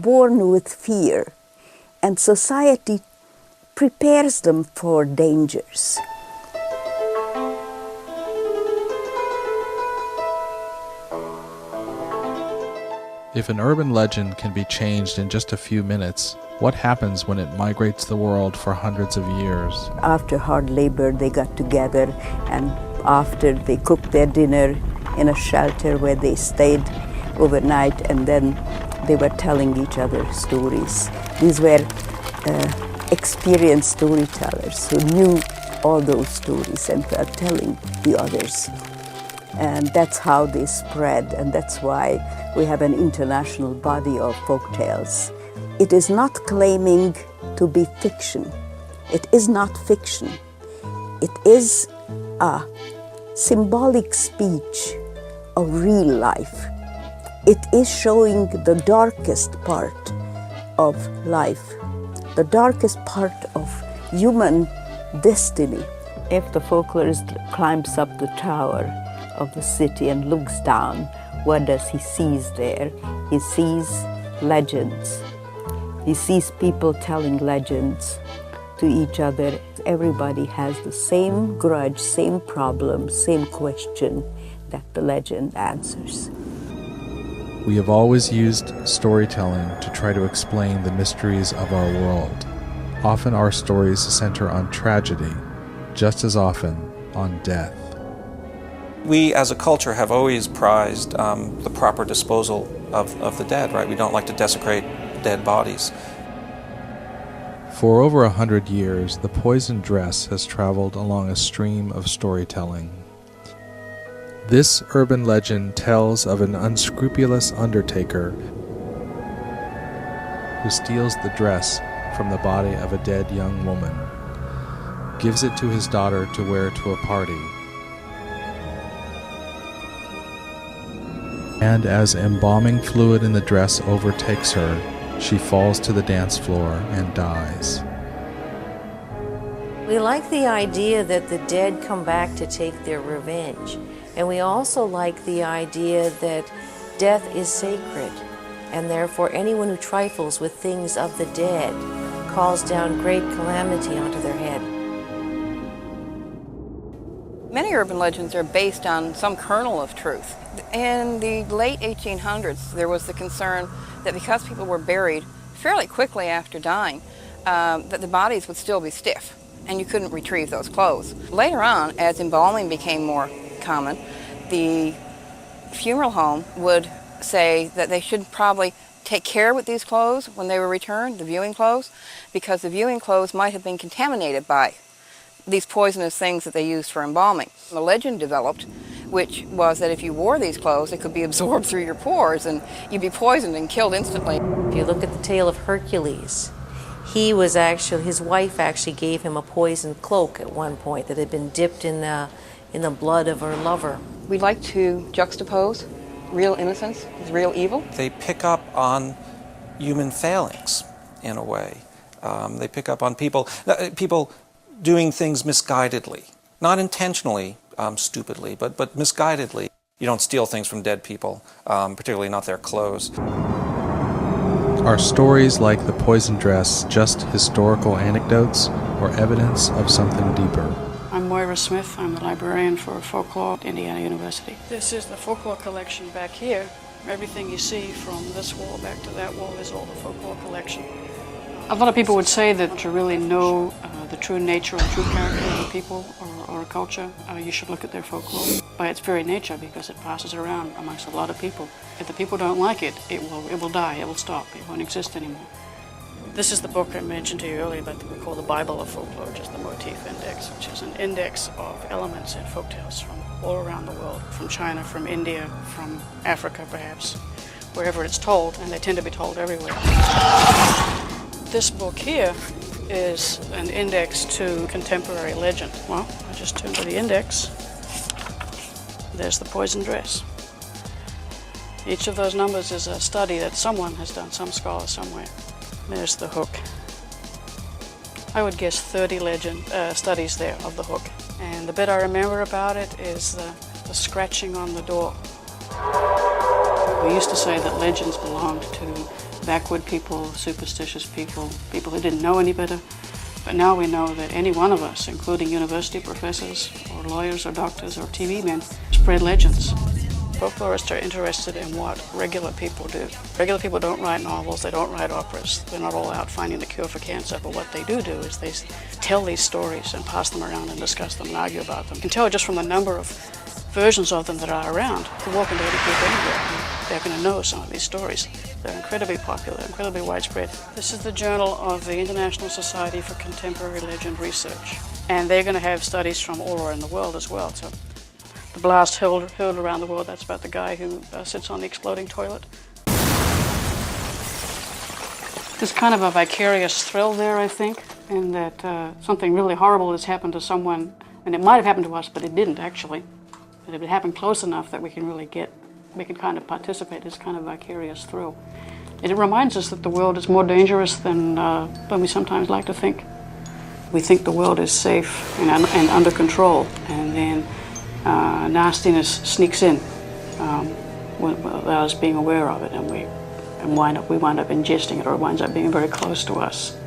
born with fear, and society prepares them for dangers. If an urban legend can be changed in just a few minutes, what happens when it migrates the world for hundreds of years? After hard labor, they got together, and after they cooked their dinner in a shelter where they stayed overnight, and then they were telling each other stories. These were experienced storytellers who knew all those stories and were telling the others. And that's how they spread, and that's why we have an international body of folk tales. It is not claiming to be fiction. It is not fiction. It is a symbolic speech of real life. It is showing the darkest part of life, the darkest part of human destiny. If the folklorist climbs up the tower of the city and looks down, what does he see there? He sees legends. He sees people telling legends to each other. Everybody has the same grudge, same problem, same question that the legend answers. We have always used storytelling to try to explain the mysteries of our world. Often our stories center on tragedy, just as often on death. We as a culture have always prized the proper disposal of the dead, right? We don't like to desecrate dead bodies. For over 100 years, the poison dress has traveled along a stream of storytelling. This urban legend tells of an unscrupulous undertaker who steals the dress from the body of a dead young woman, gives it to his daughter to wear to a party, and as embalming fluid in the dress overtakes her, she falls to the dance floor and dies. We like the idea that the dead come back to take their revenge. And we also like the idea that death is sacred, and therefore anyone who trifles with things of the dead calls down great calamity onto their head. Many urban legends are based on some kernel of truth. In the late 1800s, there was the concern that because people were buried fairly quickly after dying, that the bodies would still be stiff, and you couldn't retrieve those clothes. Later on, as embalming became more common, the funeral home would say that they should probably take care with these clothes when they were returned, the viewing clothes, because the viewing clothes might have been contaminated by these poisonous things that they used for embalming. The legend developed, which was that if you wore these clothes, it could be absorbed through your pores and you'd be poisoned and killed instantly. If you look at the tale of Hercules, his wife actually gave him a poisoned cloak at one point that had been dipped in the blood of her lover. We like to juxtapose real innocence with real evil. They pick up on human failings in a way. They pick up on people doing things misguidedly, not intentionally, stupidly, but misguidedly. You don't steal things from dead people, particularly not their clothes. Are stories like the poison dress just historical anecdotes or evidence of something deeper? I'm Moira Smith. I'm the librarian for folklore at Indiana University. This is the folklore collection back here. Everything you see from this wall back to that wall is all the folklore collection. A lot of people would say that to really know the true nature or true character of a people or a culture, you should look at their folklore by its very nature, because it passes around amongst a lot of people. If the people don't like it, it will die, it will stop, it won't exist anymore. This is the book I mentioned to you earlier that we call the Bible of Folklore, which is the Motif Index, which is an index of elements in folktales from all around the world, from China, from India, from Africa perhaps, wherever it's told, and they tend to be told everywhere. This book here is an index to contemporary legend. Well, I just turn to the index. There's the poison dress. Each of those numbers is a study that someone has done, some scholar somewhere. There's the hook. I would guess 30 studies there of the hook. And the bit I remember about it is the scratching on the door. We used to say that legends belonged to backward people, superstitious people, people who didn't know any better. But now we know that any one of us, including university professors or lawyers or doctors or TV men, spread legends. Folklorists are interested in what regular people do. Regular people don't write novels, they don't write operas. They're not all out finding the cure for cancer, but what they do is they tell these stories and pass them around and discuss them and argue about them. You can tell just from the number of versions of them that are around. You can walk into any group anywhere and they're going to know some of these stories. They're incredibly popular, incredibly widespread. This is the Journal of the International Society for Contemporary Legend Research. And they're going to have studies from all around the world as well. So the blast hurled around the world, that's about the guy who sits on the exploding toilet. There's kind of a vicarious thrill there, I think, in that something really horrible has happened to someone, and it might have happened to us, but it didn't actually. But if it happened close enough that we can really kind of participate, it's kind of vicarious thrill. And it reminds us that the world is more dangerous than we sometimes like to think. We think the world is safe and under control, and then nastiness sneaks in without us being aware of it, and we wind up ingesting it, or it winds up being very close to us.